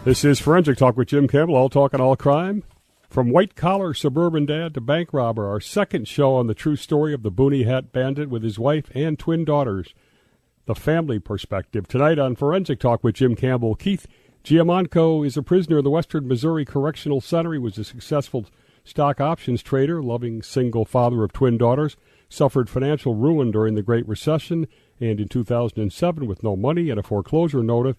This is Forensic Talk with Jim Campbell, all talk and all crime. From white-collar suburban dad to bank robber, our second show on the true story of the Boonie Hat Bandit with his wife and twin daughters. The family perspective. Tonight on Forensic Talk with Jim Campbell, Keith Giammanco is a prisoner in the Western Missouri Correctional Center. He was a successful stock options trader, loving single father of twin daughters, suffered financial ruin during the Great Recession, and in 2007, with no money and a foreclosure notice,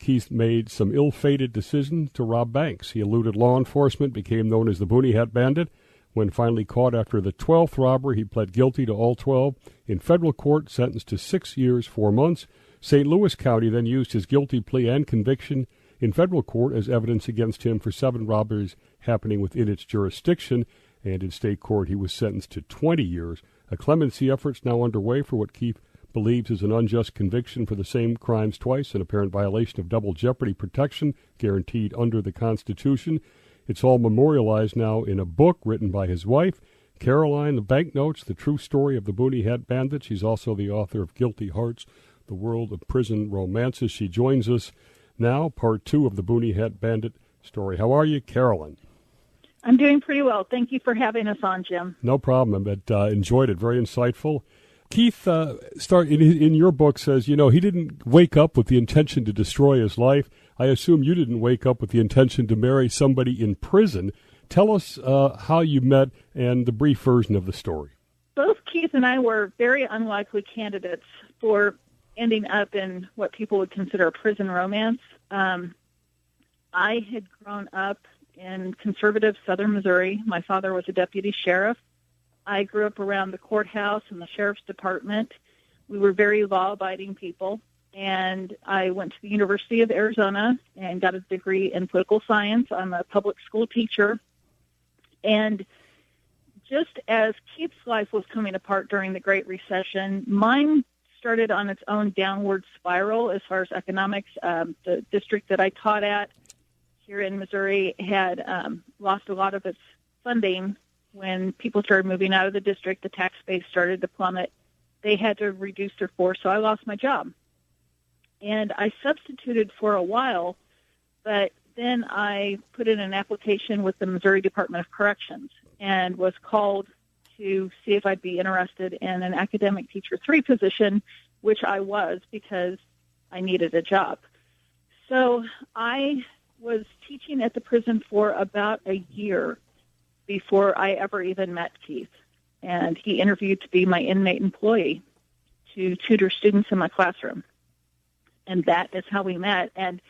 Keith made some ill-fated decisions to rob banks. He eluded law enforcement, became known as the Boonie Hat Bandit. When finally caught after the 12th robbery, he pled guilty to all 12. In federal court, sentenced to 6 years, 4 months. St. Louis County then used his guilty plea and conviction in federal court as evidence against him for 7 robberies happening within its jurisdiction. And in state court, he was sentenced to 20 years. A clemency effort is now underway for what Keith believes is an unjust conviction for the same crimes twice, an apparent violation of double jeopardy protection guaranteed under the Constitution. It's all memorialized now in a book written by his wife, Caroline, The Banknotes, The True Story of the Boonie Hat Bandit. She's also the author of Guilty Hearts, The World of Prison Romances. She joins us now, part 2 of the Boonie Hat Bandit story. How are you, Caroline? I'm doing pretty well. Thank you for having us on, Jim. No problem, but enjoyed it. Very insightful. Keith, in your book, says, he didn't wake up with the intention to destroy his life. I assume you didn't wake up with the intention to marry somebody in prison. Tell us how you met and the brief version of the story. Both Keith and I were very unlikely candidates for ending up in what people would consider a prison romance. I had grown up in conservative southern Missouri. My father was a deputy sheriff. I grew up around the courthouse and the sheriff's department. We were very law-abiding people, and I went to the University of Arizona and got a degree in political science. I'm a public school teacher, and just as Keith's life was coming apart during the Great Recession, mine started on its own downward spiral as far as economics. The district that I taught at here in Missouri had lost a lot of its funding. When people started moving out of the district, the tax base started to plummet. They had to reduce their force, so I lost my job. And I substituted for a while, but then I put in an application with the Missouri Department of Corrections and was called to see if I'd be interested in an academic teacher 3 position, which I was because I needed a job. So I was teaching at the prison for about a year before I ever even met Keith. And he interviewed to be my inmate employee to tutor students in my classroom. And that is how we met. And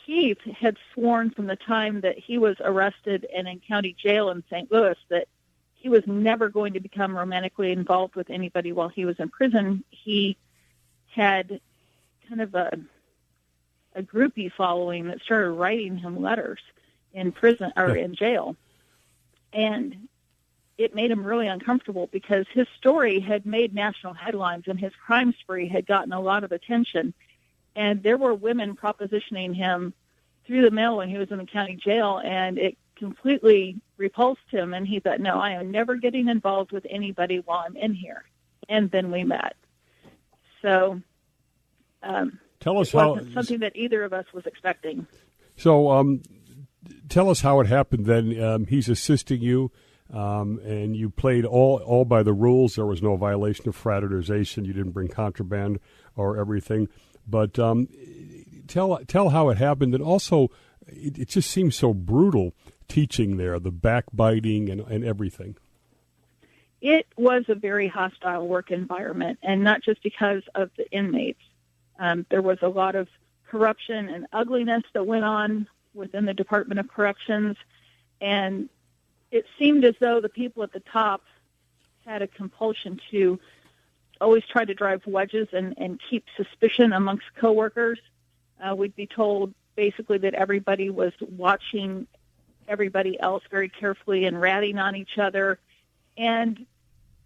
Keith had sworn from the time that he was arrested and in county jail in St. Louis that he was never going to become romantically involved with anybody while he was in prison. He had kind of a groupie following that started writing him letters in prison or in jail. And it made him really uncomfortable because his story had made national headlines and his crime spree had gotten a lot of attention. And there were women propositioning him through the mail when he was in the county jail, and it completely repulsed him. And he thought, no, I am never getting involved with anybody while I'm in here. And then we met. So tell us it wasn't something that either of us was expecting. So tell us how it happened then. He's assisting you, and you played all by the rules. There was no violation of fraternization. You didn't bring contraband or everything. But tell how it happened. And also, it just seems so brutal teaching there, the backbiting and everything. It was a very hostile work environment, and not just because of the inmates. There was a lot of corruption and ugliness that went on within the Department of Corrections, and it seemed as though the people at the top had a compulsion to always try to drive wedges and keep suspicion amongst coworkers. We'd be told basically that everybody was watching everybody else very carefully and ratting on each other, and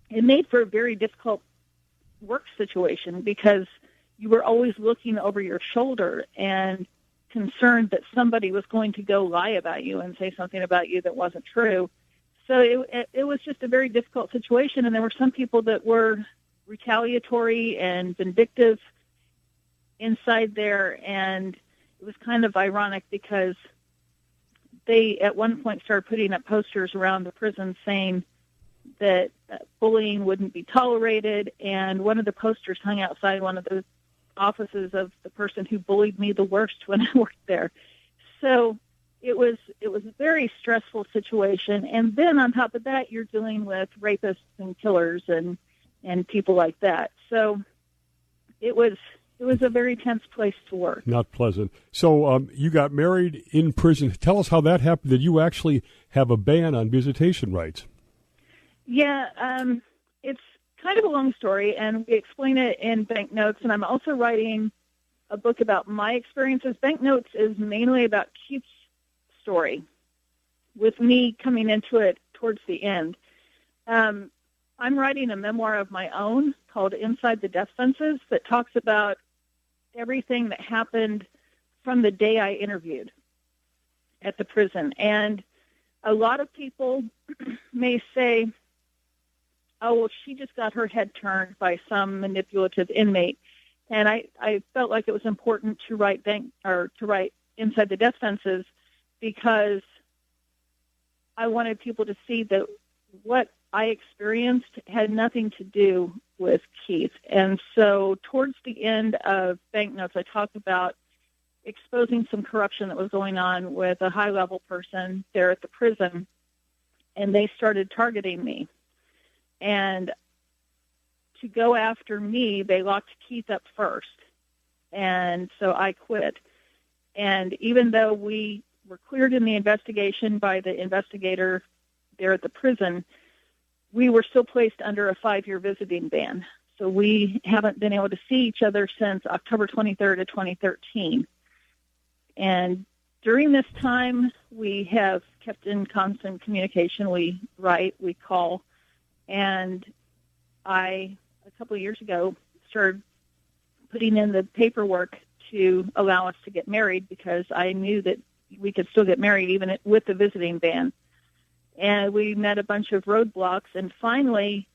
it made for a very difficult work situation because you were always looking over your shoulder and concerned that somebody was going to go lie about you and say something about you that wasn't true. So it was just a very difficult situation, and there were some people that were retaliatory and vindictive inside there, and was kind of ironic because they at one point started putting up posters around the prison saying that bullying wouldn't be tolerated, and one of the posters hung outside one of the offices of the person who bullied me the worst when I worked there. So it was a very stressful situation, and then on top of that, you're dealing with rapists and killers and people like that. So it was a very tense place to work. Not pleasant. So you got married in prison. Tell us how that happened. Did you actually have a ban on visitation rights? Yeah, it's kind of a long story, and we explain it in Banknotes, and I'm also writing a book about my experiences. Banknotes is mainly about Keith's story, with me coming into it towards the end. I'm writing a memoir of my own called Inside the Death Fences that talks about everything that happened from the day I interviewed at the prison. And a lot of people may say, oh, well, she just got her head turned by some manipulative inmate. And I felt like it was important to write Inside the Death Fences because I wanted people to see that what I experienced had nothing to do with Keith. And so towards the end of Banknotes, I talked about exposing some corruption that was going on with a high-level person there at the prison, and they started targeting me. And to go after me, they locked Keith up first. And so I quit. And even though we were cleared in the investigation by the investigator there at the prison, we were still placed under a 5-year visiting ban. So we haven't been able to see each other since October 23rd of 2013. And during this time, we have kept in constant communication. We write, we call. And I, a couple of years ago, started putting in the paperwork to allow us to get married because I knew that we could still get married even with the visiting ban. And we met a bunch of roadblocks, and finally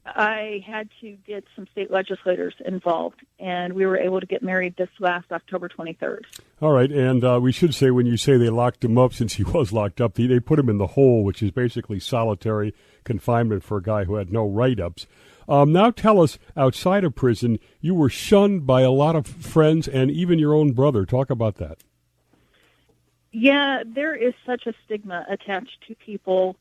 I had to get some state legislators involved, and we were able to get married this last October 23rd. All right, and we should say when you say they locked him up, since he was locked up, they put him in the hole, which is basically solitary confinement for a guy who had no write-ups. Now tell us, outside of prison, you were shunned by a lot of friends and even your own brother. Talk about that. Yeah, there is such a stigma attached to people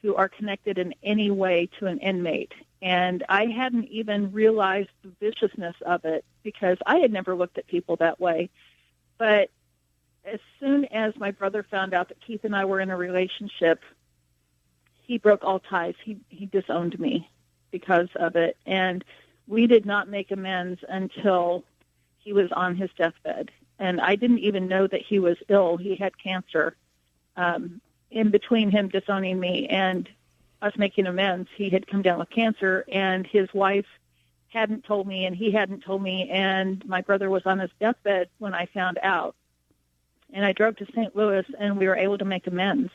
who are connected in any way to an inmate. And I hadn't even realized the viciousness of it because I had never looked at people that way. But as soon as my brother found out that Keith and I were in a relationship, he broke all ties. He disowned me because of it. And we did not make amends until he was on his deathbed. And I didn't even know that he was ill. He had cancer. In between him disowning me and us making amends, he had come down with cancer, and his wife hadn't told me, and he hadn't told me, and my brother was on his deathbed when I found out. And I drove to St. Louis, and we were able to make amends.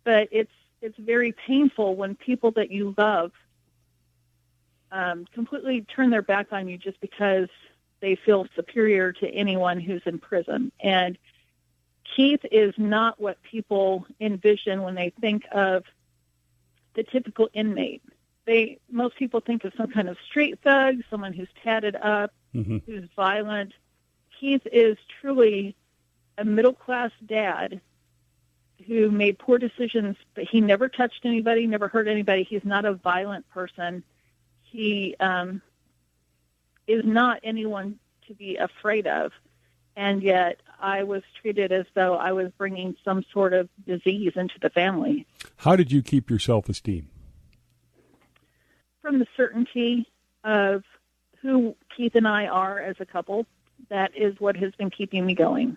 But it's very painful when people that you love completely turn their back on you just because they feel superior to anyone who's in prison. And Keith is not what people envision when they think of the typical inmate. Most people think of some kind of street thug, someone who's tatted up, who's violent. Keith is truly a middle-class dad who made poor decisions, but he never touched anybody, never hurt anybody. He's not a violent person. He is not anyone to be afraid of. And yet I was treated as though I was bringing some sort of disease into the family. How did you keep your self-esteem? From the certainty of who Keith and I are as a couple. That is what has been keeping me going.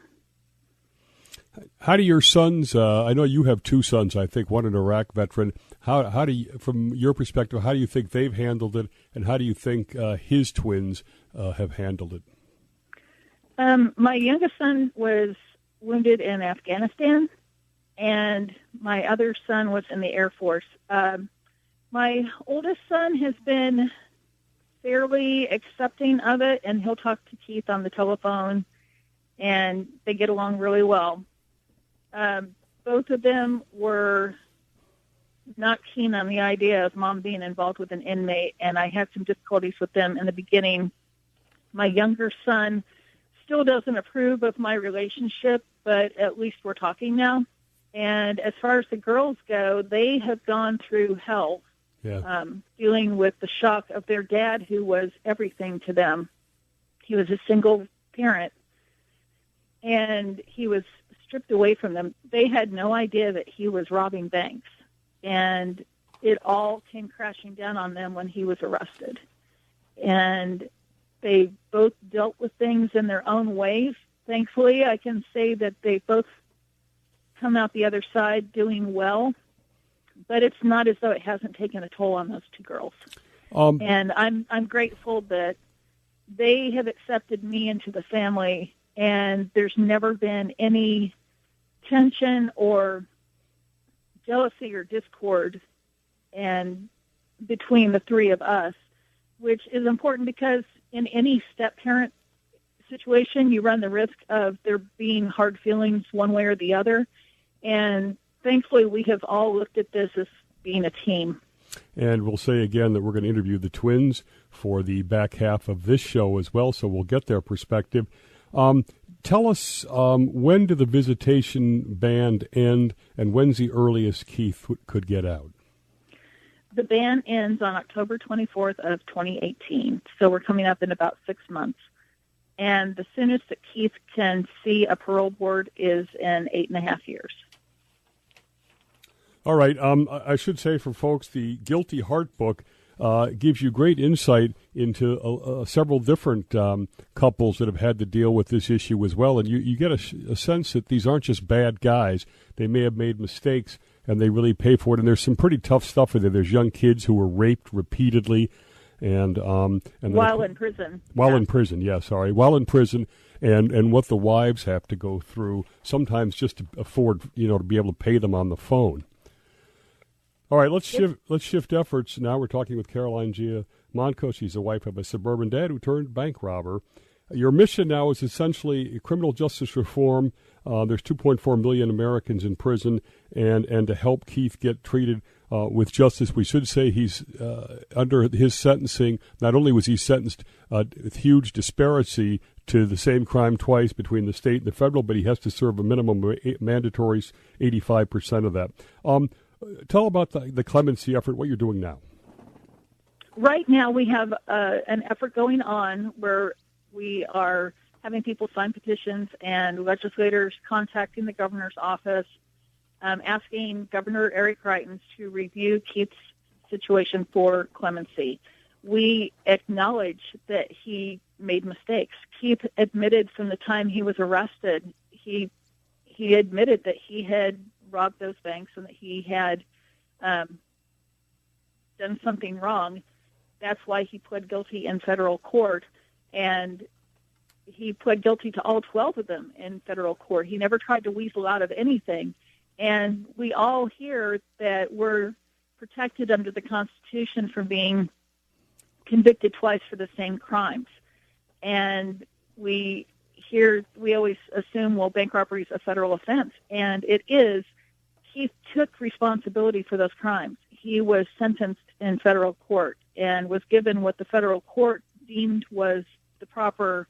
How do your sons, I know you have 2 sons, I think, one an Iraq veteran. How do you, from your perspective, how do you think they've handled it, and how do you think his twins have handled it? My youngest son was wounded in Afghanistan, and my other son was in the Air Force. My oldest son has been fairly accepting of it, and he'll talk to Keith on the telephone. and they get along really well. Both of them were not keen on the idea of Mom being involved with an inmate, and I had some difficulties with them in the beginning. My younger son still doesn't approve of my relationship, but at least we're talking now. And as far as the girls go, they have gone through hell, dealing with the shock of their dad, who was everything to them. He was a single parent, and he was stripped away from them. They had no idea that he was robbing banks, and it all came crashing down on them when he was arrested. And they both dealt with things in their own ways. Thankfully, I can say that they both come out the other side doing well, but it's not as though it hasn't taken a toll on those two girls. And I'm grateful that they have accepted me into the family, and there's never been any tension or jealousy or discord and between the three of us, which is important because in any step-parent situation, you run the risk of there being hard feelings one way or the other. And thankfully, we have all looked at this as being a team. And we'll say again that we're going to interview the twins for the back half of this show as well, so we'll get their perspective. Tell us, when did the visitation ban end, and when's the earliest Keith could get out? The ban ends on October 24th of 2018, so we're coming up in about 6 months. And the soonest that Keith can see a parole board is in 8.5 years. All right. I should say for folks, the Guilty Heart book gives you great insight into several different couples that have had to deal with this issue as well. And you get a sense that these aren't just bad guys. They may have made mistakes, and they really pay for it. And there's some pretty tough stuff in there. There's young kids who were raped repeatedly. And while in prison. While in prison, while in prison, and what the wives have to go through, sometimes just to afford, to be able to pay them on the phone. All right, let's shift efforts. Now we're talking with Caroline Giammanco. She's the wife of a suburban dad who turned bank robber. Your mission now is essentially criminal justice reform. There's 2.4 million Americans in prison, and to help Keith get treated with justice. We should say he's under his sentencing. Not only was he sentenced with huge disparity to the same crime twice between the state and the federal, but he has to serve a minimum of mandatories, 85% of that. Tell about the Clemency Effort, what you're doing now. Right now we have an effort going on where we are having people sign petitions and legislators contacting the governor's office, asking Governor Eric Greitens to review Keith's situation for clemency. We acknowledge that he made mistakes. Keith admitted from the time he was arrested, he admitted that he had robbed those banks and that he had done something wrong. That's why he pled guilty in federal court, and he pled guilty to all 12 of them in federal court. He never tried to weasel out of anything. And we all hear that we're protected under the Constitution from being convicted twice for the same crimes. And we always assume, well, bank robbery is a federal offense. And it is. He took responsibility for those crimes. He was sentenced in federal court and was given what the federal court deemed was the proper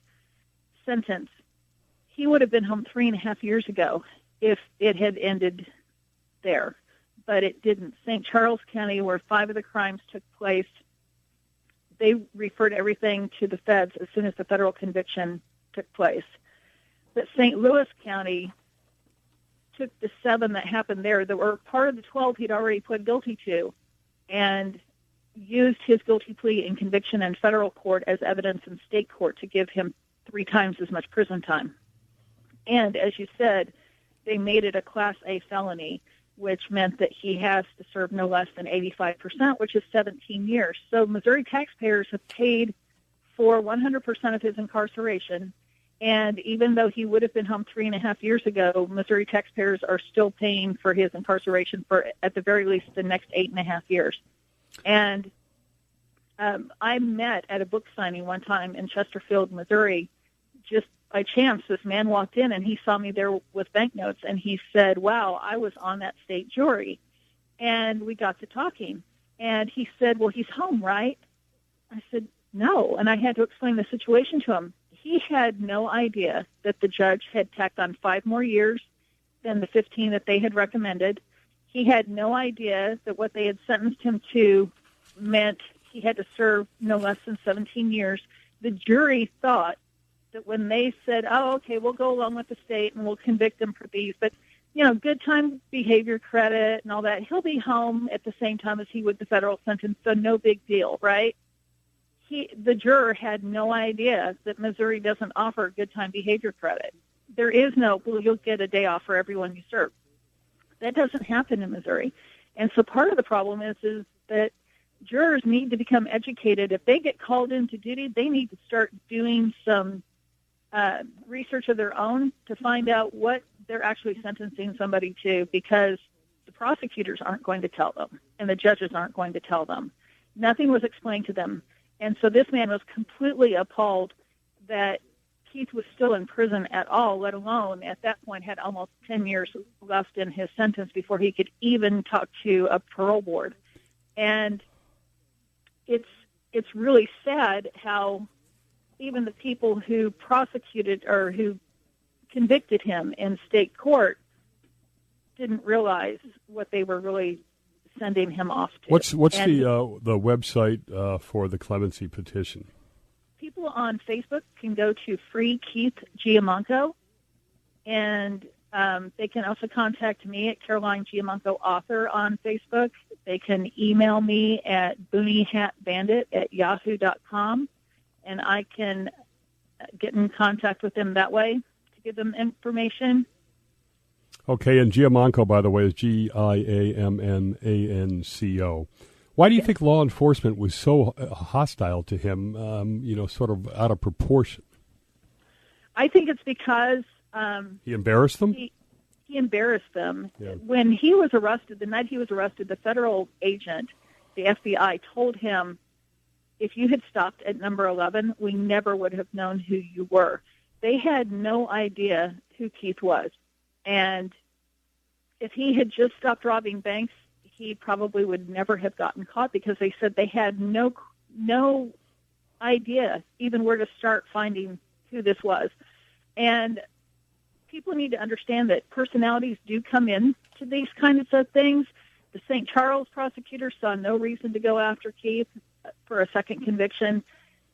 sentence. He would have been home 3.5 years ago if it had ended there, but it didn't. St. Charles County, where 5 of the crimes took place, they referred everything to the feds as soon as the federal conviction took place. But St. Louis County took the 7 that happened there that were part of the 12 he'd already pled guilty to, and used his guilty plea and conviction in federal court as evidence in state court to give him 3 times as much prison time. And as you said, they made it a Class A felony, which meant that he has to serve no less than 85%, which is 17 years. So Missouri taxpayers have paid for 100% of his incarceration. And even though he would have been home 3.5 years ago, Missouri taxpayers are still paying for his incarceration for, at the very least, the next 8.5 years. And I met at a book signing one time in Chesterfield, Missouri, just by chance, this man walked in and he saw me there with banknotes, and he said, wow, I was on that state jury. And we got to talking. And he said, well, he's home, right? I said, no. And I had to explain the situation to him. He had no idea that the judge had tacked on 5 more years than the 15 that they had recommended. He had no idea that what they had sentenced him to meant he had to serve no less than 17 years. The jury thought that when they said, oh, okay, we'll go along with the state and we'll convict him for these, but, good time behavior credit and all that, he'll be home at the same time as he would the federal sentence, so no big deal, right? The juror had no idea that Missouri doesn't offer good time behavior credit. There is no, well, you'll get a day off for everyone you serve. That doesn't happen in Missouri. And so part of the problem is that jurors need to become educated. If they get called into duty, they need to start doing some research of their own to find out what they're actually sentencing somebody to, because the prosecutors aren't going to tell them and the judges aren't going to tell them. Nothing was explained to them. And so this man was completely appalled that Keith was still in prison at all, let alone at that point had almost 10 years left in his sentence before he could even talk to a parole board. And it's really sad how even the people who prosecuted or who convicted him in state court didn't realize what they were really sending him off to. What's the website for the clemency petition? People on Facebook can go to Free Keith Giammanco, and they can also contact me at Caroline Giammanco Author on Facebook. They can email me at booneyhatbandit@yahoo.com, and I can get in contact with them that way to give them information. Okay, and Giammanco, by the way, is Giammanco. Why do you think law enforcement was so hostile to him, sort of out of proportion? I think it's because he embarrassed them? He embarrassed them. Yeah. When he was arrested, the night he was arrested, the federal agent, the FBI, told him, if you had stopped at number 11, we never would have known who you were. They had no idea who Keith was. And if he had just stopped robbing banks, he probably would never have gotten caught, because they said they had no idea even where to start finding who this was. And people need to understand that personalities do come in to these kinds of things. The St. Charles prosecutor saw no reason to go after Keith for a second conviction.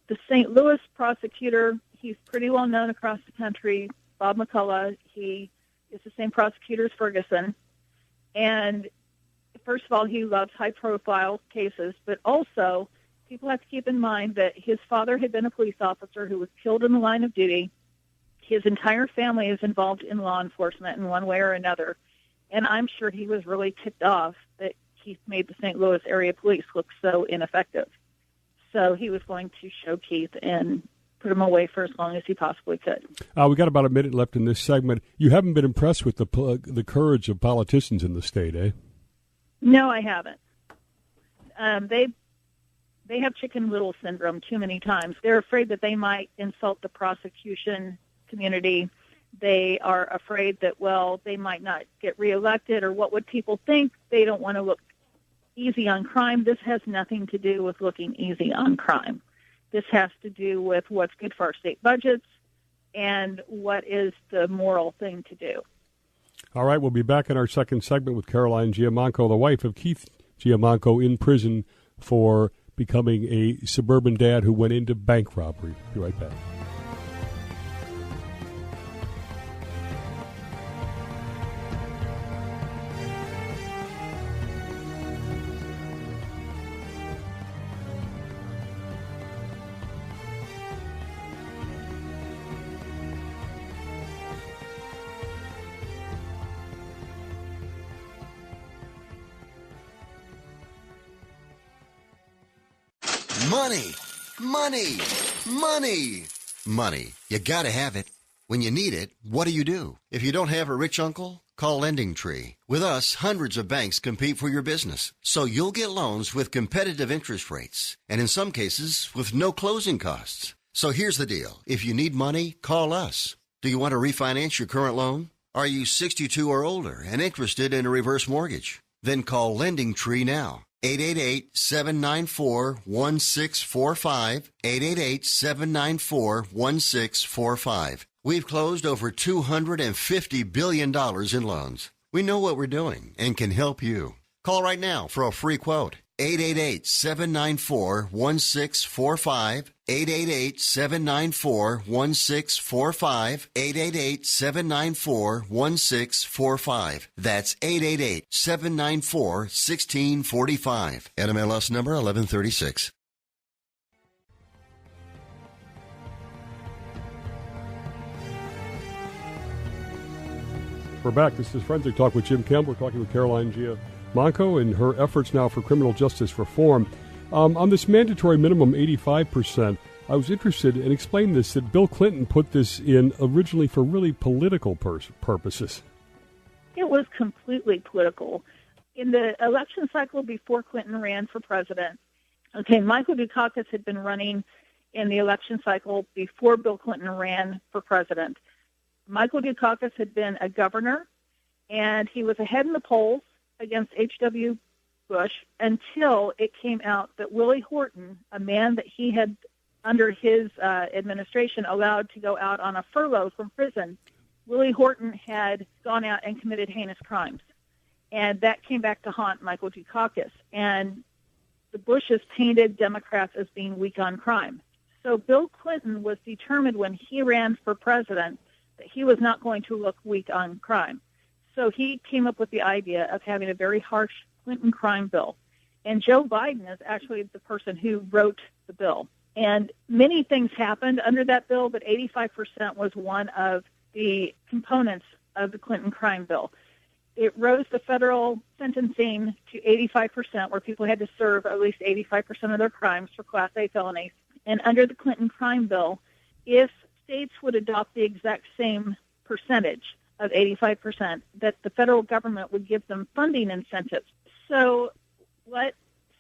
The St. Louis prosecutor, he's pretty well known across the country, Bob McCullough, he is the same prosecutor as Ferguson. And first of all, he loves high-profile cases, but also people have to keep in mind that his father had been a police officer who was killed in the line of duty. His entire family is involved in law enforcement in one way or another, and I'm sure he was really ticked off that Keith made the St. Louis area police look so ineffective. So he was going to show Keith and put him away for as long as he possibly could. We got about a minute left in this segment. You haven't been impressed with the courage of politicians in the state, eh? No, I haven't. They have Chicken Little syndrome too many times. They're afraid that they might insult the prosecution community. They are afraid that, well, they might not get reelected, or what would people think? They don't want to look easy on crime. This has nothing to do with looking easy on crime. This has to do with what's good for our state budgets and what is the moral thing to do. All right, we'll be back in our second segment with Caroline Giammanco, the wife of Keith Giammanco, in prison for becoming a suburban dad who went into bank robbery. Be right back. Money, money, money, money. You gotta have it. When you need it, what do? If you don't have a rich uncle, call Lending Tree. With us, hundreds of banks compete for your business, so you'll get loans with competitive interest rates, and in some cases, with no closing costs. So here's the deal. If you need money, call us. Do you want to refinance your current loan? Are you 62 or older and interested in a reverse mortgage? Then call Lending Tree now. 888-794-1645. 888-794-1645. We've closed over $250 billion in loans. We know what we're doing and can help you. Call right now for a free quote. 888-794-1645. 888-794-1645. 888-794-1645. That's 888-794-1645. NMLS number 1136. We're back. This is Forensic Talk with Jim Campbell. We're talking with Caroline Giammanco and her efforts now for criminal justice reform. On this mandatory minimum 85%, I was interested in explaining this, that Bill Clinton put this in originally for really political purposes. It was completely political. In the election cycle before Clinton ran for president, Michael Dukakis had been running in the election cycle before Bill Clinton ran for president. Michael Dukakis had been a governor, and he was ahead in the polls against H.W. Bush until it came out that Willie Horton, a man that he had, under his administration, allowed to go out on a furlough from prison, Willie Horton had gone out and committed heinous crimes. And that came back to haunt Michael Dukakis. And the Bushes painted Democrats as being weak on crime. So Bill Clinton was determined when he ran for president that he was not going to look weak on crime. So he came up with the idea of having a very harsh Clinton crime bill. And Joe Biden is actually the person who wrote the bill. And many things happened under that bill, but 85% was one of the components of the Clinton crime bill. It rose the federal sentencing to 85%, where people had to serve at least 85% of their crimes for Class A felonies. And under the Clinton crime bill, if states would adopt the exact same percentage of 85%, that the federal government would give them funding incentives. So what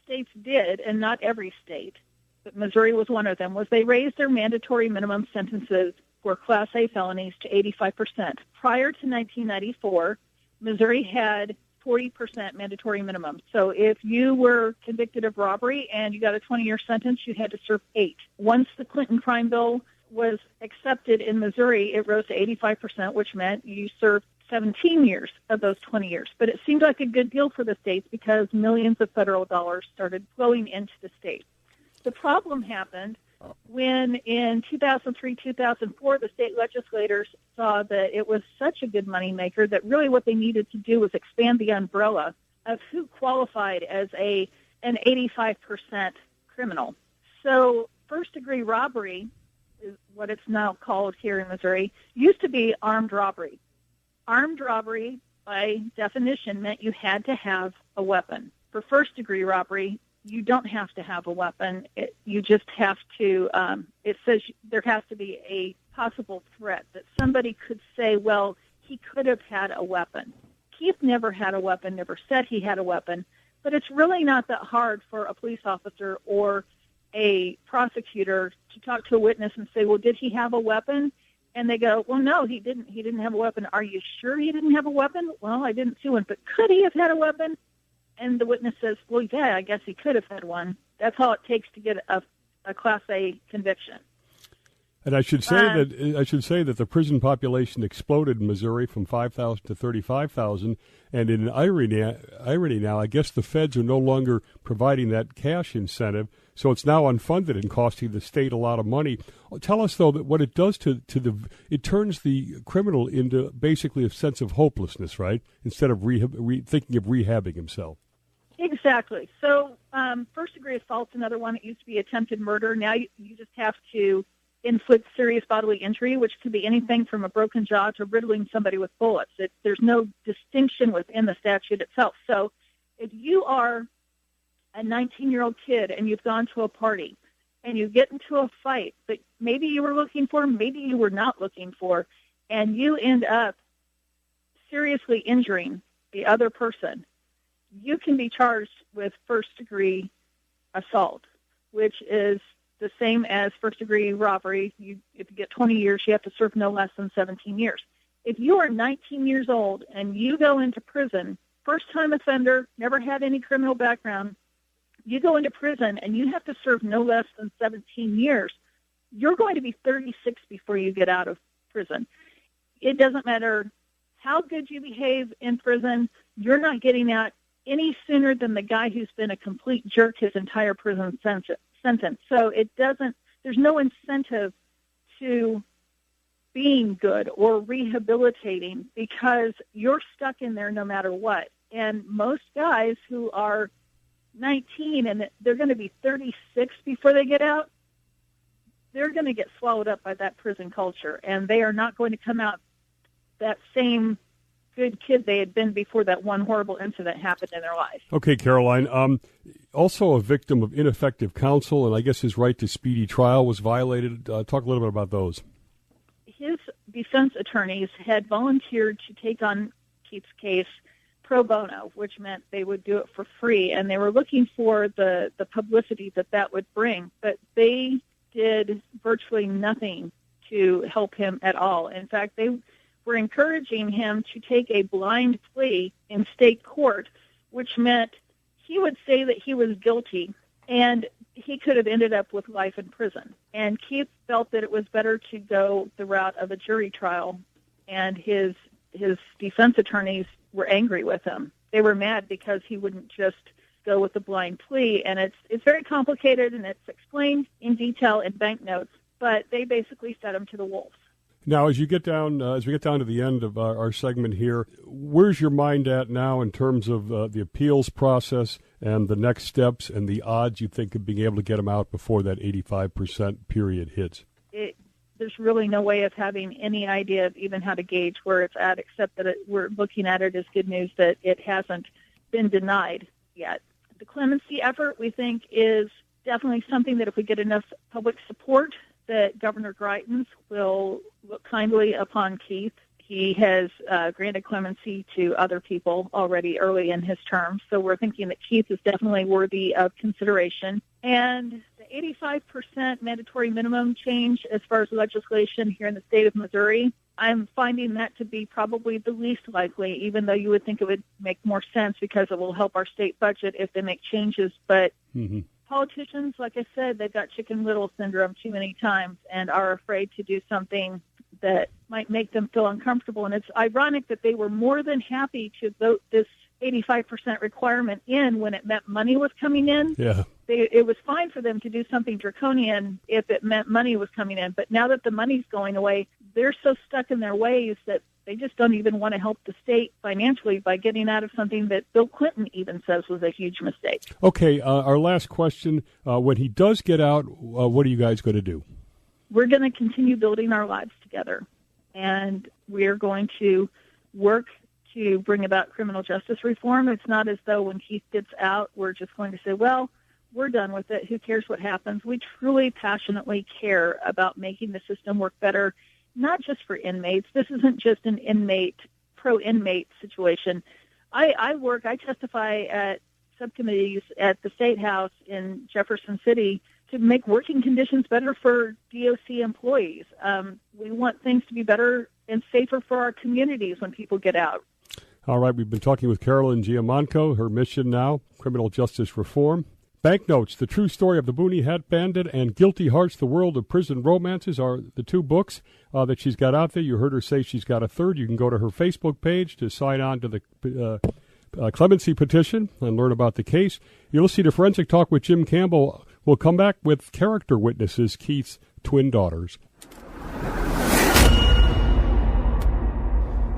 states did, and not every state, but Missouri was one of them, was they raised their mandatory minimum sentences for Class A felonies to 85%. Prior to 1994, Missouri had 40% mandatory minimum. So if you were convicted of robbery and you got a 20-year sentence, you had to serve 8. Once the Clinton crime bill was accepted in Missouri, it rose to 85%, which meant you served 17 years of those 20 years. But it seemed like a good deal for the states because millions of federal dollars started flowing into the state. The problem happened when in 2003, 2004, the state legislators saw that it was such a good moneymaker that really what they needed to do was expand the umbrella of who qualified as an 85% criminal. So first-degree robbery is what it's now called here in Missouri, used to be armed robbery. Armed robbery, by definition, meant you had to have a weapon. For first-degree robbery, you don't have to have a weapon. You just have to, it says there has to be a possible threat that somebody could say, well, he could have had a weapon. Keith never had a weapon, never said he had a weapon, but it's really not that hard for a police officer or a prosecutor to talk to a witness and say, well, did he have a weapon? And they go, well, no, he didn't. He didn't have a weapon. Are you sure he didn't have a weapon? Well, I didn't see one, but could he have had a weapon? And the witness says, well, yeah, I guess he could have had one. That's all it takes to get a Class A conviction. And I should say that the prison population exploded in Missouri from 5,000 to 35,000. And in irony now, I guess the feds are no longer providing that cash incentive, so it's now unfunded and costing the state a lot of money. Tell us though that what it does it turns the criminal into basically a sense of hopelessness, right? Instead of thinking of rehabbing himself. Exactly. So first-degree assault's another one. It used to be attempted murder. Now you just have to inflict serious bodily injury, which could be anything from a broken jaw to riddling somebody with bullets. There's no distinction within the statute itself. So if you are a 19-year-old kid and you've gone to a party and you get into a fight that maybe you were looking for, maybe you were not looking for, and you end up seriously injuring the other person, you can be charged with first-degree assault, which is the same as first-degree robbery. If you get 20 years, you have to serve no less than 17 years. If you are 19 years old and you go into prison, first-time offender, never had any criminal background, you go into prison and you have to serve no less than 17 years, you're going to be 36 before you get out of prison. It doesn't matter how good you behave in prison, you're not getting out any sooner than the guy who's been a complete jerk his entire prison sentence. So there's no incentive to being good or rehabilitating because you're stuck in there no matter what. And most guys who are 19 and they're going to be 36 before they get out, they're going to get swallowed up by that prison culture, and they are not going to come out that same good kid they had been before that one horrible incident happened in their life. Okay, Caroline. Also a victim of ineffective counsel, and I guess his right to speedy trial was violated. Talk a little bit about those. His defense attorneys had volunteered to take on Keith's case pro bono, which meant they would do it for free, and they were looking for the publicity that would bring, but they did virtually nothing to help him at all. In fact, they were encouraging him to take a blind plea in state court, which meant he would say that he was guilty, and he could have ended up with life in prison. And Keith felt that it was better to go the route of a jury trial, and his defense attorneys were angry with him. They were mad because he wouldn't just go with the blind plea, and it's very complicated, and it's explained in detail in banknotes, but they basically fed him to the wolves. Now, as we get down to the end of our segment here, where's your mind at now in terms of the appeals process and the next steps and the odds you think of being able to get him out before that 85% period hits? There's really no way of having any idea of even how to gauge where it's at, except that we're looking at it as good news that it hasn't been denied yet. The Clemency Effort, we think, is definitely something that if we get enough public support, that Governor Greitens will look kindly upon Keith. He has granted clemency to other people already early in his term, so we're thinking that Keith is definitely worthy of consideration. And the 85% mandatory minimum change as far as legislation here in the state of Missouri, I'm finding that to be probably the least likely, even though you would think it would make more sense because it will help our state budget if they make changes. But politicians, like I said, they've got Chicken Little syndrome too many times and are afraid to do something that might make them feel uncomfortable. And it's ironic that they were more than happy to vote this 85% requirement in when it meant money was coming in. Yeah. It was fine for them to do something draconian if it meant money was coming in. But now that the money's going away, they're so stuck in their ways that they just don't even want to help the state financially by getting out of something that Bill Clinton even says was a huge mistake. Okay, our last question. When he does get out, what are you guys going to do? We're going to continue building our lives together, and we're going to work to bring about criminal justice reform. It's not as though when Keith gets out, we're just going to say, well, we're done with it. Who cares what happens? We truly, passionately care about making the system work better, not just for inmates. This isn't just an pro-inmate situation. I testify at subcommittees at the State House in Jefferson City to make working conditions better for DOC employees. We want things to be better and safer for our communities when people get out. All right, we've been talking with Carolyn Giammanco, her mission now, criminal justice reform. Banknotes, The True Story of the Boonie Hat Bandit, and Guilty Hearts, The World of Prison Romances are the two books that she's got out there. You heard her say she's got a third. You can go to her Facebook page to sign on to the clemency petition and learn about the case. You'll see the Forensic Talk with Jim Campbell. We'll come back with character witnesses, Keith's twin daughters.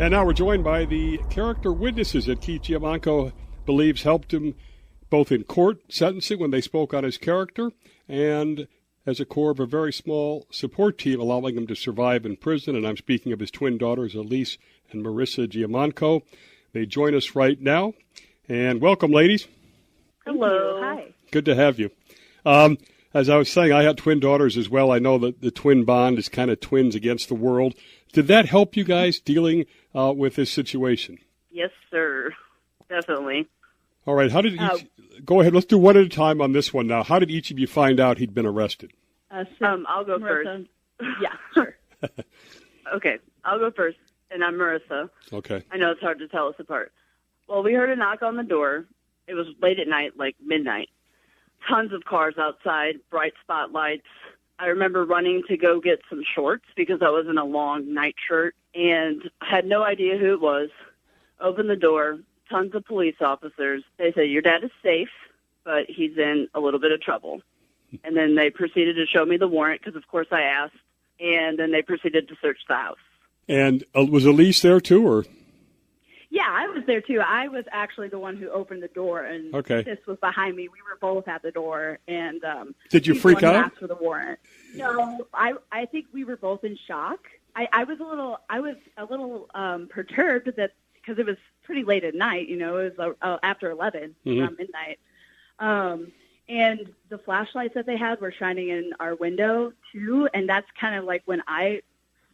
And now we're joined by the character witnesses that Keith Giammanco believes helped him both in court sentencing when they spoke on his character and as a core of a very small support team allowing him to survive in prison. And I'm speaking of his twin daughters, Elise and Marissa Giammanco. They join us right now. And welcome, ladies. Hello. Hi. Good to have you. As I was saying, I had twin daughters as well. I know that the twin bond is kind of twins against the world. Did that help you guys dealing with this situation? Yes, sir. Definitely. All right. How did each... Go ahead. Let's do one at a time on this one now. How did each of you find out he'd been arrested? I'll go Marissa. first. Yeah, sure. Okay, I'll go first, and I'm Marissa. Okay. I know it's hard to tell us apart. Well, we heard a knock on the door. It was late at night, like midnight. Tons of cars outside, bright spotlights. I remember running to go get some shorts because I was in a long night shirt and had no idea who it was. Opened the door, tons of police officers. They said, your dad is safe, but he's in a little bit of trouble. And then they proceeded to show me the warrant because, of course, I asked. And then they proceeded to search the house. And was Elise there too, or? Yeah, I was there too. I was actually the one who opened the door, and This was behind me. We were both at the door, and did you freak out? Asked for the warrant. No, I think we were both in shock. I was a little perturbed that because it was pretty late at night. You know, it was after 11, around midnight. And the flashlights that they had were shining in our window too, and that's kind of like when I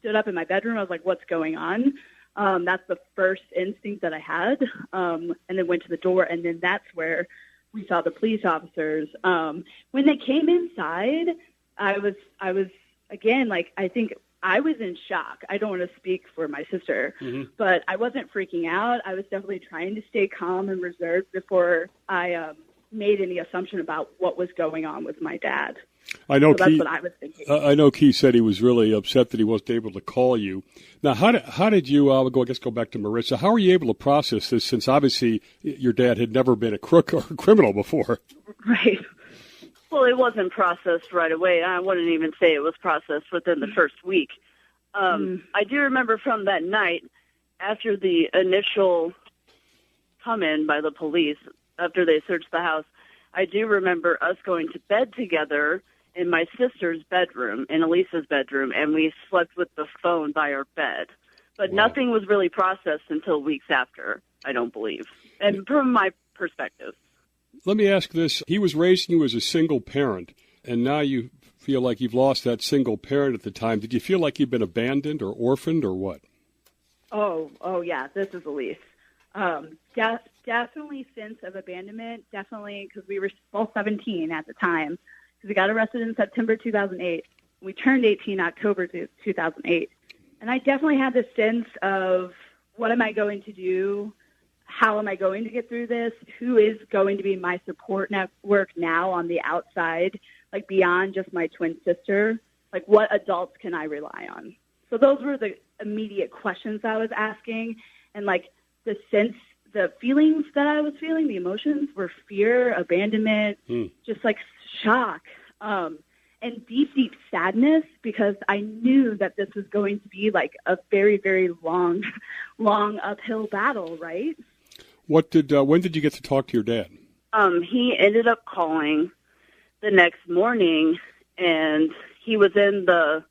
stood up in my bedroom, I was like, "What's going on?" That's the first instinct that I had, and then went to the door, and then that's where we saw the police officers. When they came inside, I was again, like, I think I was in shock. I don't want to speak for my sister, but I wasn't freaking out. I was definitely trying to stay calm and reserved before I made any assumption about what was going on with my dad. I know. So that's what I was thinking. I know Key said he was really upset that he wasn't able to call you. Now, how did you? Go back to Marissa. How were you able to process this? Since obviously your dad had never been a crook or a criminal before. Right. Well, it wasn't processed right away. I wouldn't even say it was processed within the first week. I do remember from that night, after the initial come-in by the police, after they searched the house, I do remember us going to bed together in my sister's bedroom, in Elise's bedroom, and we slept with the phone by our bed. But nothing was really processed until weeks after, I don't believe, and from my perspective. Let me ask this. He was raising you as a single parent, and now you feel like you've lost that single parent at the time. Did you feel like you've been abandoned or orphaned or what? Oh yeah, this is Elise. Definitely sense of abandonment, definitely, because we were both 17 at the time, because we got arrested in September 2008. We turned 18 October 2008. And I definitely had this sense of, what am I going to do? How am I going to get through this? Who is going to be my support network now on the outside, like beyond just my twin sister? Like, what adults can I rely on? So those were the immediate questions I was asking. And, like, the feelings that I was feeling, the emotions were fear, abandonment, just like shock, and deep, deep sadness, because I knew that this was going to be like a very, very long uphill battle, right? When did you get to talk to your dad? He ended up calling the next morning, and he was in the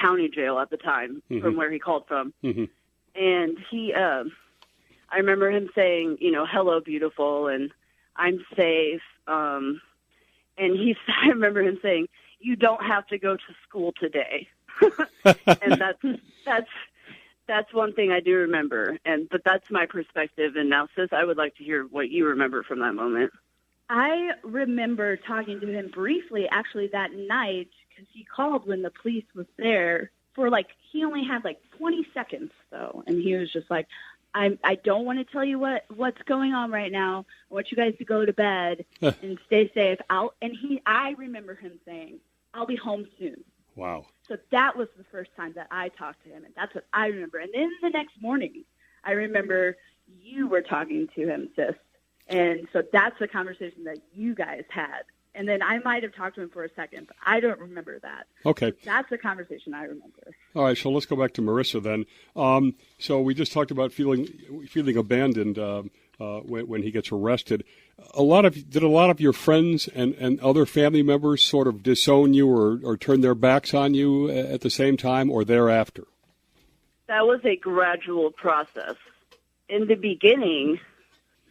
county jail at the time, from where he called from. And he, I remember him saying, hello, beautiful, and I'm safe. And I remember him saying, you don't have to go to school today. And that's one thing I do remember. But that's my perspective. And now, Sis, I would like to hear what you remember from that moment. I remember talking to him briefly, actually, that night, because he called when the police was there. He only had 20 seconds though, and he was just like, I don't want to tell you what's going on right now. I want you guys to go to bed and stay safe. I remember him saying, I'll be home soon. Wow. So that was the first time that I talked to him, and that's what I remember. And then the next morning, I remember you were talking to him, Sis, and so that's the conversation that you guys had. And then I might have talked to him for a second, but I don't remember that. Okay. That's the conversation I remember. All right, so let's go back to Marissa then. So we just talked about feeling abandoned when he gets arrested. Did a lot of your friends and other family members sort of disown you or turn their backs on you at the same time or thereafter? That was a gradual process. In the beginning,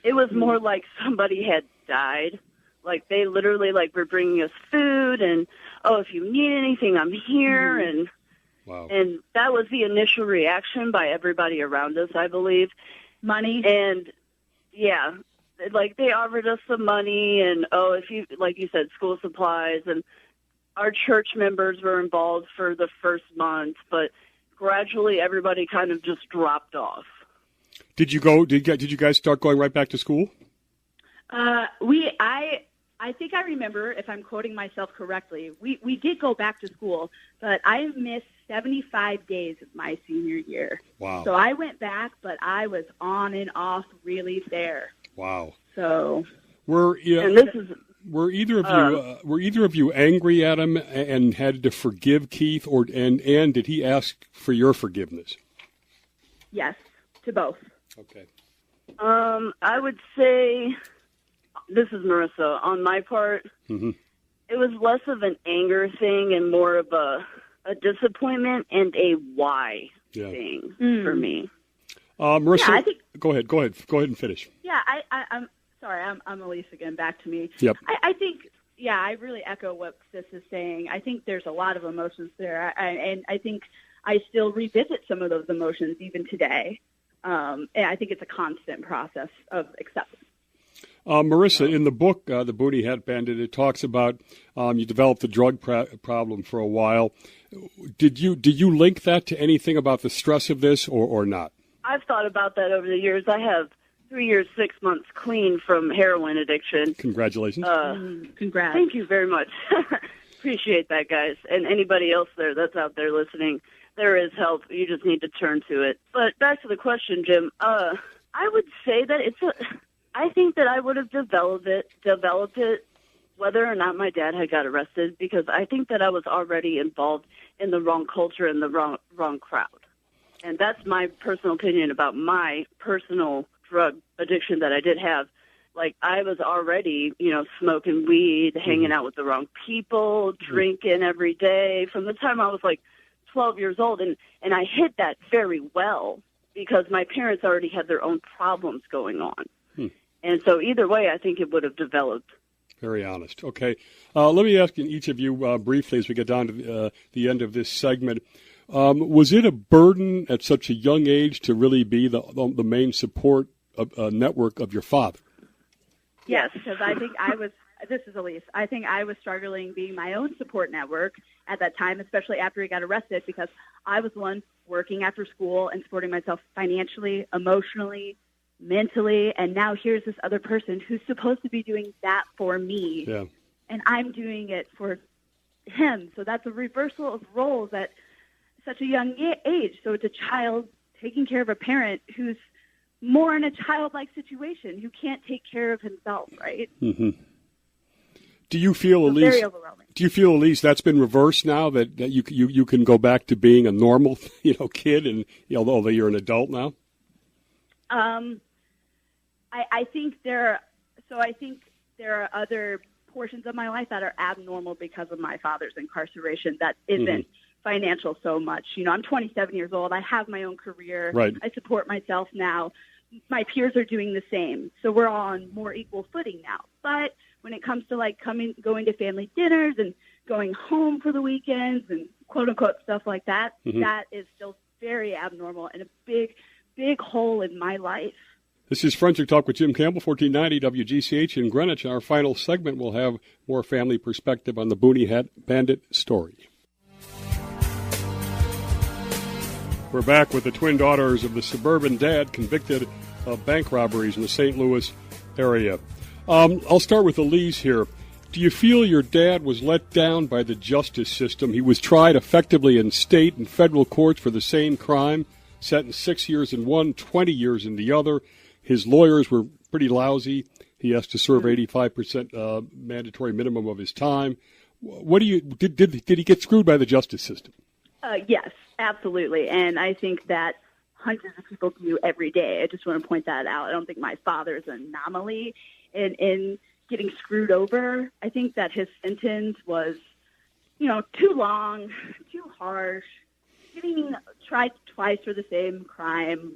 it was more like somebody had died. Like, they literally, were bringing us food, and, if you need anything, I'm here, and wow. And that was the initial reaction by everybody around us, I believe. Money? And, yeah, they offered us some money, and, if you, like you said, school supplies, and our church members were involved for the first month, but gradually everybody kind of just dropped off. Did you guys start going right back to school? I think I remember, if I'm quoting myself correctly, we did go back to school, but I missed 75 days of my senior year. Wow. So I went back, but I was on and off really there. Wow. So were either of you angry at him and had to forgive Keith, and did he ask for your forgiveness? Yes, to both. Okay. I would say, this is Marissa, on my part, it was less of an anger thing and more of a disappointment and a why thing for me. Marissa, I think, go ahead and finish. Yeah, I'm sorry, I'm Elise again, back to me. Yep. I think, I really echo what Sis is saying. I think there's a lot of emotions there, and I think I still revisit some of those emotions even today. And I think it's a constant process of acceptance. Marissa, in the book, The Boonie Hat Bandit, it talks about you developed the drug problem for a while. Did you link that to anything about the stress of this or not? I've thought about that over the years. I have 3 years, 6 months clean from heroin addiction. Congratulations. Congrats. Thank you very much. Appreciate that, guys. And anybody else there that's out there listening, there is help. You just need to turn to it. But back to the question, Jim, I would say that I think that I would have developed it whether or not my dad had got arrested, because I think that I was already involved in the wrong culture and the wrong crowd. And that's my personal opinion about my personal drug addiction that I did have. Like, I was already, smoking weed, hanging out with the wrong people, drinking every day from the time I was like 12 years old. And I hid that very well because my parents already had their own problems going on. And so either way, I think it would have developed. Very honest. Okay. Let me ask each of you briefly as we get down to the end of this segment. Was it a burden at such a young age to really be the main support network of your father? Yes, because I think this is Elise, I think I was struggling being my own support network at that time, especially after he got arrested, because I was the one working after school and supporting myself financially, emotionally, mentally, and now here's this other person who's supposed to be doing that for me, and I'm doing it for him. So that's a reversal of roles at such a young age. So it's a child taking care of a parent who's more in a childlike situation, who can't take care of himself, right? Mm-hmm. Do you feel, Elise? Very overwhelming. Do you feel, Elise, that's been reversed now, that you can go back to being a normal, kid, and although you're an adult now? I think there are other portions of my life that are abnormal because of my father's incarceration that isn't financial so much. I'm 27 years old. I have my own career. Right. I support myself now. My peers are doing the same. So we're on more equal footing now. But when it comes to going to family dinners and going home for the weekends and quote unquote stuff like that, that is still very abnormal and a big, big hole in my life. This is Forensic Talk with Jim Campbell, 1490 WGCH in Greenwich. In our final segment, we'll have more family perspective on the Boonie Hat Bandit story. We're back with the twin daughters of the suburban dad convicted of bank robberies in the St. Louis area. I'll start with Elise here. Do you feel your dad was let down by the justice system? He was tried effectively in state and federal courts for the same crime, sentenced 6 years in one, 20 years in the other. His lawyers were pretty lousy. He has to serve 85% mandatory minimum of his time. What do you did he get screwed by the justice system? Yes, absolutely. And I think that hundreds of people do every day. I just want to point that out. I don't think my father's an anomaly in getting screwed over. I think that his sentence was, too long, too harsh, getting tried twice for the same crime.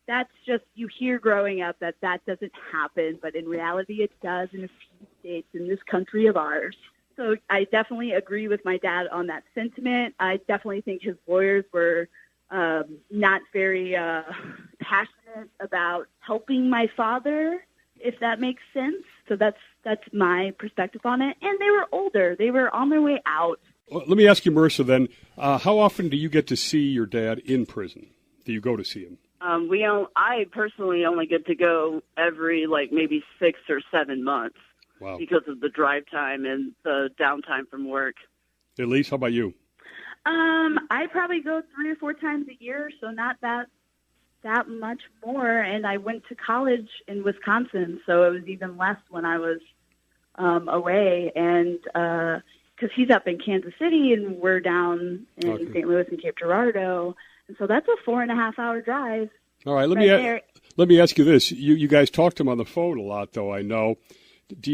That's just, you hear growing up that doesn't happen, but in reality it does in a few states in this country of ours. So I definitely agree with my dad on that sentiment. I definitely think his lawyers were not very passionate about helping my father, if that makes sense. So that's That's my perspective on it. And they were older. They were on their way out. Well, let me ask you, Marissa, then, how often do you get to see your dad in prison? Do you go to see him? I personally only get to go every, maybe 6 or 7 months. Wow. Because of the drive time and the downtime from work. Elise, how about you? I probably go 3 or 4 times a year, so not that much more. And I went to college in Wisconsin, so it was even less when I was away. And because he's up in Kansas City and we're down in St. Louis and Cape Girardeau, and so that's a 4.5-hour drive. All right, let me ask you this: you guys talk to him on the phone a lot, though. I know. Do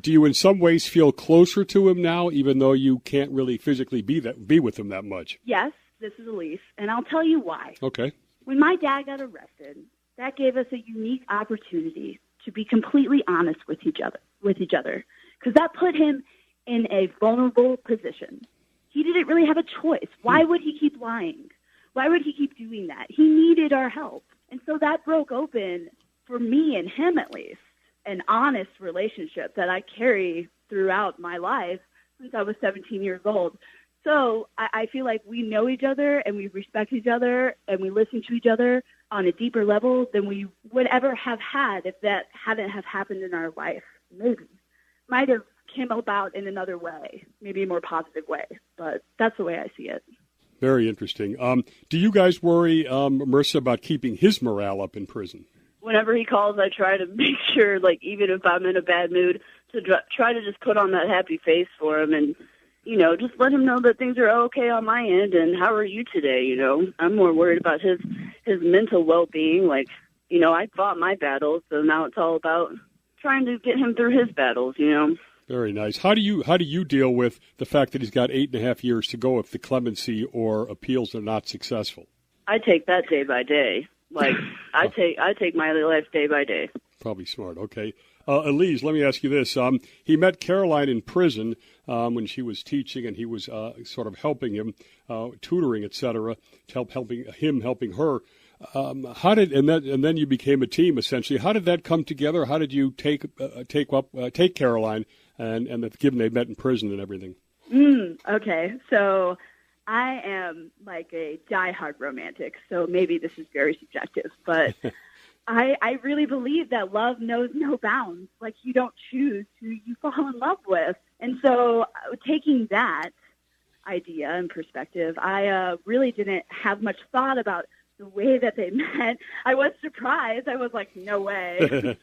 you in some ways feel closer to him now, even though you can't really physically be with him that much? Yes, this is Elise, and I'll tell you why. Okay. When my dad got arrested, that gave us a unique opportunity to be completely honest with each other, because that put him in a vulnerable position. He didn't really have a choice. Why would he keep lying? Why would he keep doing that? He needed our help, and so that broke open for me and him, at least, an honest relationship that I carry throughout my life since I was 17 years old. So I feel like we know each other and we respect each other and we listen to each other on a deeper level than we would ever have had if that hadn't have happened in our life. Maybe. Might have came about in another way, maybe a more positive way, but that's the way I see it. Very interesting. Do you guys worry, Marissa, about keeping his morale up in prison? Whenever he calls, I try to make sure, even if I'm in a bad mood, to try to just put on that happy face for him and, just let him know that things are okay on my end and how are you today, I'm more worried about his mental well-being. I fought my battles, so now it's all about trying to get him through his battles, Very nice. How do you deal with the fact that he's got 8.5 years to go if the clemency or appeals are not successful? I take that day by day. I take my life day by day. Probably smart. Okay. Elise, let me ask you this. He met Caroline in prison when she was teaching, and he was sort of helping him, tutoring, etc., helping her. And then you became a team essentially. How did that come together? How did you take Caroline and given they met in prison and everything? Okay, so I am like a diehard romantic, so maybe this is very subjective, but I really believe that love knows no bounds. You don't choose who you fall in love with. And so taking that idea and perspective, I really didn't have much thought about the way that they met. I was surprised. I was like, no way.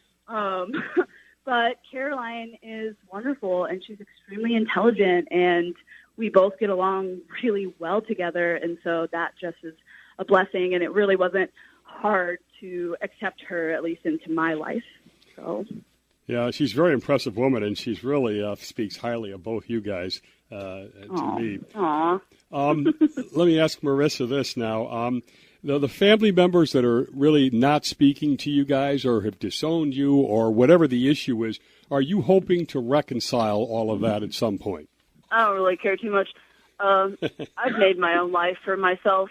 But Caroline is wonderful, and she's extremely intelligent, and we both get along really well together, and so that just is a blessing, and it really wasn't hard to accept her, at least into my life. So, yeah, she's a very impressive woman, and she's really speaks highly of both you guys to me. Aww. Let me ask Marissa this now. The family members that are really not speaking to you guys or have disowned you or whatever the issue is, are you hoping to reconcile all of that at some point? I don't really care too much. I've made my own life for myself.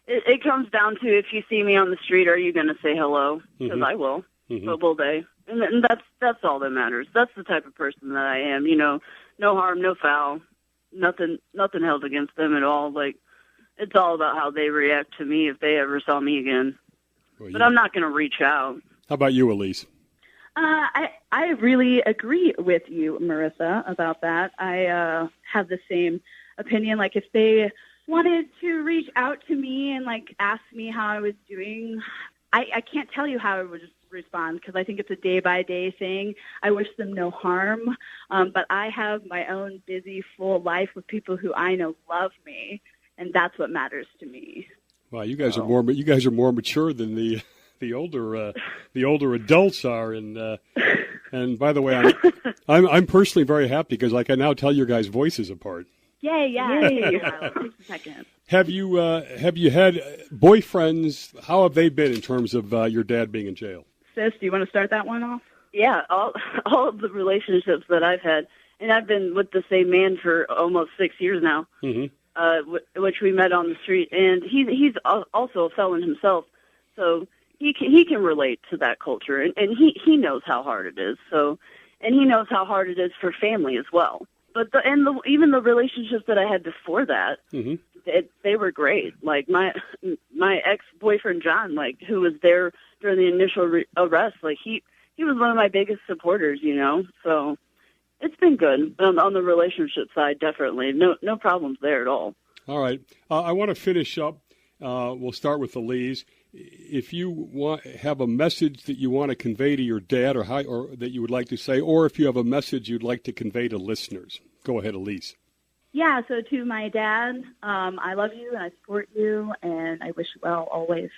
It comes down to if you see me on the street, are you going to say hello? Because I will. But will they? And that's all that matters. That's the type of person that I am. No harm, no foul. Nothing held against them at all. It's all about how they react to me if they ever saw me again. Well, but I'm not going to reach out. How about you, Elise? I really agree with you, Marissa, about that. I have the same opinion. If they wanted to reach out to me and ask me how I was doing, I can't tell you how I would respond because I think it's a day-by-day thing. I wish them no harm, but I have my own busy, full life with people who I know love me. And that's what matters to me. Well, you guys are more mature than the older adults are, and by the way, I'm personally very happy because I can now tell your guys' voices apart. Yay! Takes a second. Have you had boyfriends? How have they been in terms of your dad being in jail? Sis, do you want to start that one off? Yeah, all of the relationships that I've had, and I've been with the same man for almost 6 years now. Mm-hmm. Which we met on the street, and he's also a felon himself, so he can relate to that culture, and he knows how hard it is. So and he knows how hard it is for family as well. But even the relationships that I had before that, they were great. Like my ex-boyfriend John, like who was there during the initial arrest, like he was one of my biggest supporters, you know. So it's been good on the relationship side, definitely. No problems there at all. All right, I want to finish up. We'll start with Elise. If you have a message that you want to convey to your dad, or that you would like to say, or if you have a message you'd like to convey to listeners, go ahead, Elise. Yeah, so to my dad, I love you and I support you and I wish you well always.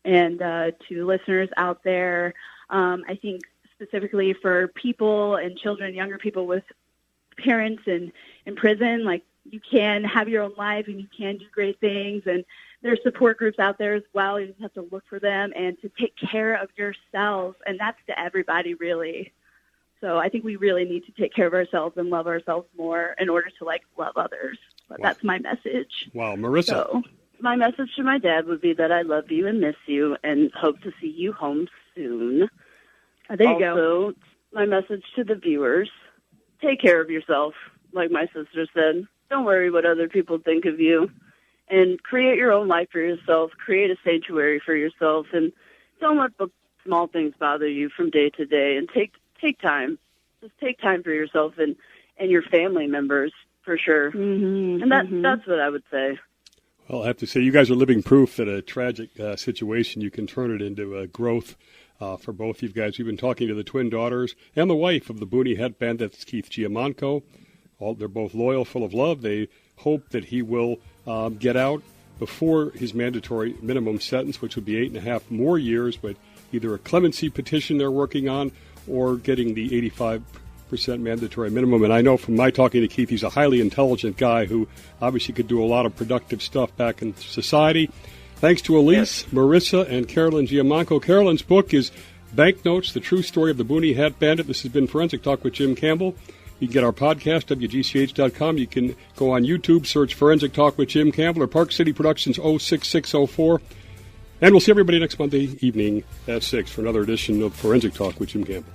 And to listeners out there, I think specifically for people and children, younger people with parents in prison, like you can have your own life and you can do great things. And there's support groups out there as well. You just have to look for them and to take care of yourselves. And that's to everybody, really. So I think we really need to take care of ourselves and love ourselves more in order to, like, love others. But That's my message. Wow. Marissa? So my message to my dad would be that I love you and miss you and hope to see you home soon. There you go. Also, my message to the viewers, take care of yourself, like my sister said. Don't worry what other people think of you. And create your own life for yourself. Create a sanctuary for yourself. And don't let the small things bother you from day to day. And take time. Just take time for yourself and your family members, for sure. Mm-hmm, and that's what I would say. Well, I have to say, you guys are living proof that a tragic situation, you can turn it into growth for both you guys. We've been talking to the twin daughters and the wife of the Boonie Hat Bandit, that's Keith Giammanco. They're both loyal, full of love. They hope that he will get out before his mandatory minimum sentence, which would be 8.5 more years, but either a clemency petition they're working on or getting the 85% mandatory minimum. And I know from my talking to Keith, he's a highly intelligent guy who obviously could do a lot of productive stuff back in society. Thanks to Elise, Marissa, and Carolyn Giammanco. Carolyn's book is Banknotes, The True Story of the Boonie Hat Bandit. This has been Forensic Talk with Jim Campbell. You can get our podcast, WGCH.com. You can go on YouTube, search Forensic Talk with Jim Campbell or Park City Productions 06604. And we'll see everybody next Monday evening at 6 for another edition of Forensic Talk with Jim Campbell.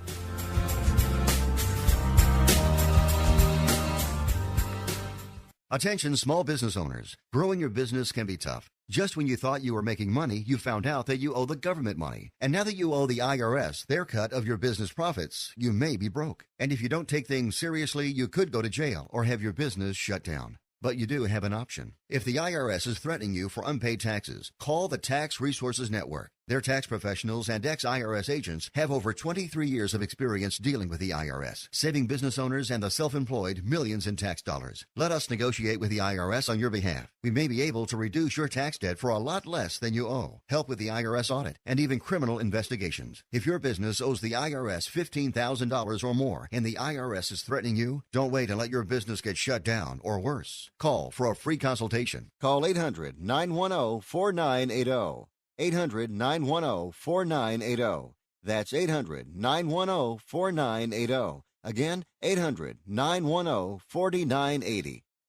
Attention small business owners. Growing your business can be tough. Just when you thought you were making money, you found out that you owe the government money. And now that you owe the IRS their cut of your business profits, you may be broke. And if you don't take things seriously, you could go to jail or have your business shut down. But you do have an option. If the IRS is threatening you for unpaid taxes, call the Tax Resources Network. Their tax professionals and ex-IRS agents have over 23 years of experience dealing with the IRS, saving business owners and the self-employed millions in tax dollars. Let us negotiate with the IRS on your behalf. We may be able to reduce your tax debt for a lot less than you owe, help with the IRS audit, and even criminal investigations. If your business owes the IRS $15,000 or more and the IRS is threatening you, don't wait and let your business get shut down or worse. Call for a free consultation. Call 800-910-4980. 800-910-4980. That's 800-910-4980. Again, 800-910-4980.